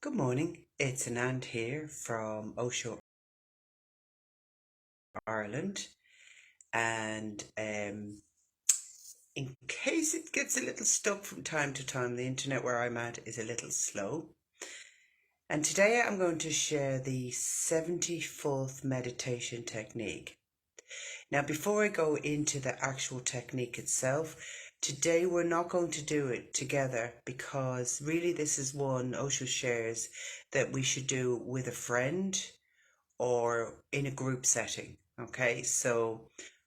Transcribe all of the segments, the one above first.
Good morning, it's Anand here from Osho, Ireland. And in case it gets a little stuck from time to time, the internet where I'm at is a little slow. And today I'm going to share the 74th meditation technique. Now, before I go into the actual technique itself, today we're not going to do it together because really this is one Osho shares that we should do with a friend or in a group setting. Okay, so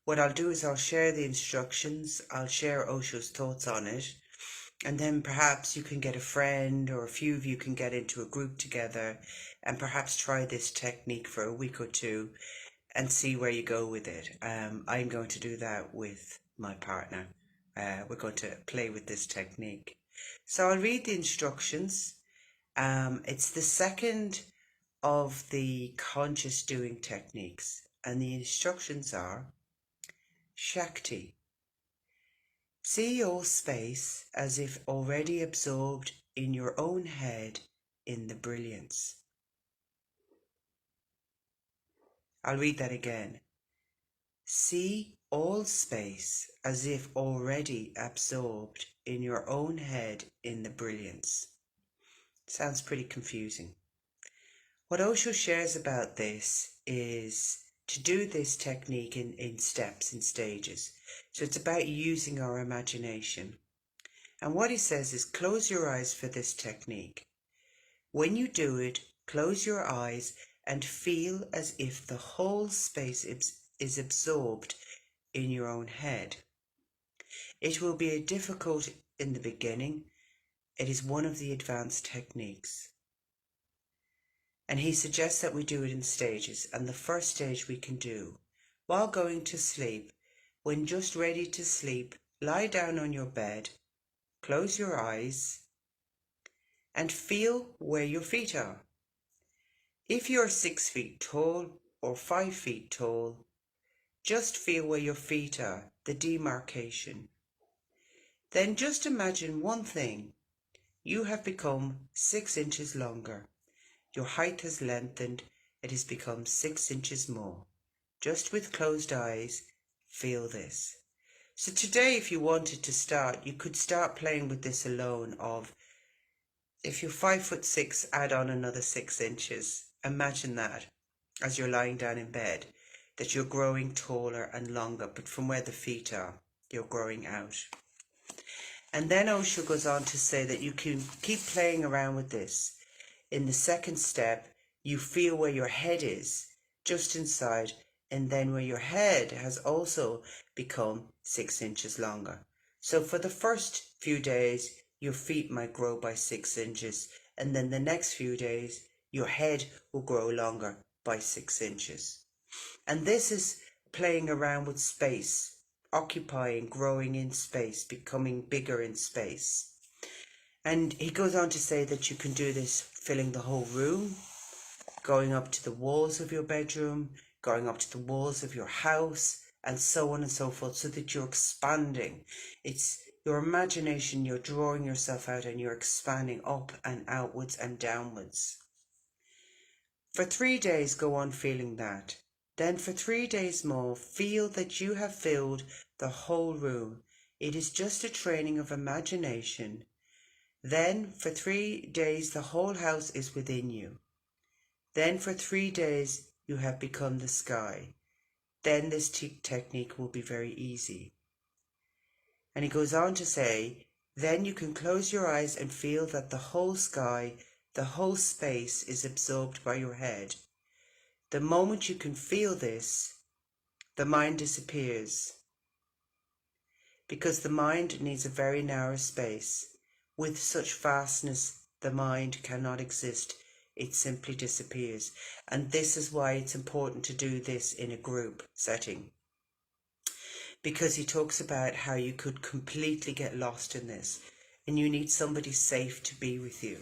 what I'll do is I'll share the instructions, I'll share Osho's thoughts on it, and then perhaps you can get a friend or a few of you can get into a group together and perhaps try this technique for a week or two and see where you go with it. I'm going to do that with my partner. We're going to play with this technique. So I'll read the instructions. It's the second of the conscious doing techniques, and the instructions are: Shakti. See all space as if already absorbed in your own head in the brilliance. I'll read that again. See all space as if already absorbed in your own head in the brilliance. Sounds pretty confusing. What Osho shares about this is to do this technique in steps, in stages. So it's about using our imagination. And what he says is close your eyes for this technique. When you do it, close your eyes and feel as if the whole space is absorbed in your own head. It will be difficult in the beginning. It is one of the advanced techniques. And he suggests that we do it in stages, and the first stage we can do while going to sleep. When just ready to sleep, lie down on your bed, close your eyes, and feel where your feet are. If you're 6 feet tall or 5 feet tall, just feel where your feet are, the demarcation. Then just imagine one thing. You have become 6 inches longer. Your height has lengthened, it has become 6 inches more. Just with closed eyes, feel this. So today, if you wanted to start, you could start playing with this alone of, if you're 5'6", add on another 6 inches. Imagine that as you're lying down in bed, that you're growing taller and longer, but from where the feet are, you're growing out. And then Osho goes on to say that you can keep playing around with this. In the second step, you feel where your head is, just inside, and then where your head has also become 6 inches longer. So for the first few days, your feet might grow by 6 inches, and then the next few days, your head will grow longer by 6 inches. And this is playing around with space, occupying, growing in space, becoming bigger in space. And he goes on to say that you can do this filling the whole room, going up to the walls of your bedroom, going up to the walls of your house, and so on and so forth, so that you're expanding. It's your imagination, you're drawing yourself out and you're expanding up and outwards and downwards. For 3 days, go on feeling that. Then for 3 days more, feel that you have filled the whole room. It is just a training of imagination. Then for 3 days the whole house is within you. Then for 3 days you have become the sky. Then this technique will be very easy. And he goes on to say, then you can close your eyes and feel that the whole sky, the whole space is absorbed by your head. The moment you can feel this, the mind disappears. Because the mind needs a very narrow space. With such vastness, the mind cannot exist. It simply disappears. And this is why it's important to do this in a group setting. Because he talks about how you could completely get lost in this. And you need somebody safe to be with you.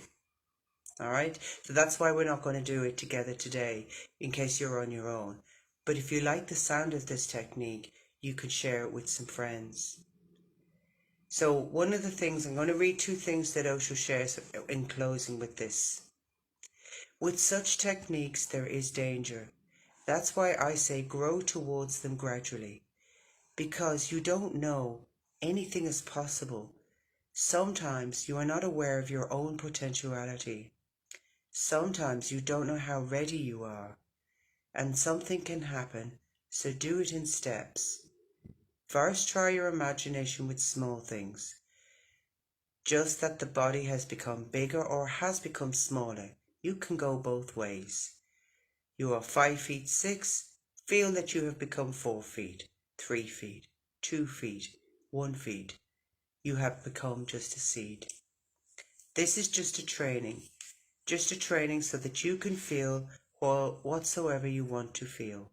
Alright? So that's why we're not going to do it together today, in case you're on your own. But if you like the sound of this technique, you could share it with some friends. So one of the things, I'm going to read 2 things that Osho shares in closing with this With such techniques, there is danger. That's why I say grow towards them gradually, because you don't know anything is possible. Sometimes you are not aware of your own potentiality. Sometimes you don't know how ready you are, and something can happen, so do it in steps. First, try your imagination with small things. Just that the body has become bigger or has become smaller. You can go both ways. You are 5 feet 6, feel that you have become 4 feet, 3 feet, 2 feet, 1 feet. You have become just a seed. This is just a training so that you can feel whatsoever you want to feel.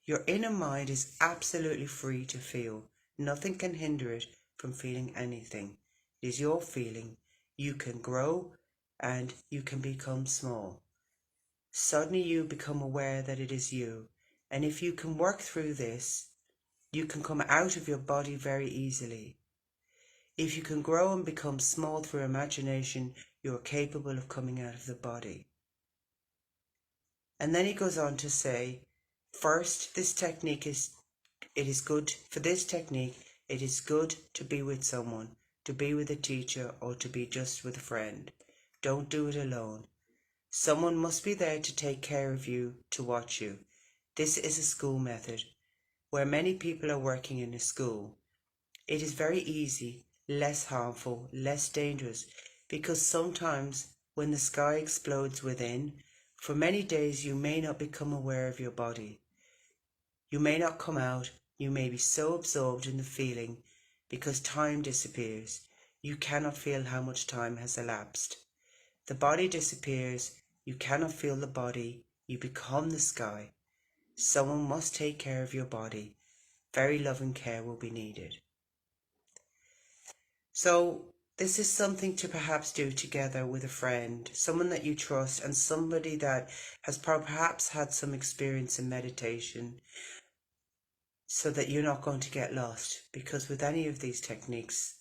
Your inner mind is absolutely free to feel. Nothing can hinder it from feeling anything. It is your feeling. You can grow and you can become small. Suddenly you become aware that it is you. And if you can work through this, you can come out of your body very easily. If you can grow and become small through imagination, you are capable of coming out of the body. And then he goes on to say, first, it is good to be with someone, to be with a teacher, or to be just with a friend. Don't do it alone. Someone must be there to take care of you, to watch you. This is a school method, where many people are working in a school. It is very easy, less harmful, less dangerous, because sometimes when the sky explodes within, for many days you may not become aware of your body. You may not come out, you may be so absorbed in the feeling because time disappears. You cannot feel how much time has elapsed. The body disappears, you cannot feel the body, you become the sky. Someone must take care of your body. Very loving care will be needed. So this is something to perhaps do together with a friend, someone that you trust, and somebody that has perhaps had some experience in meditation, so that you're not going to get lost. Because with any of these techniques,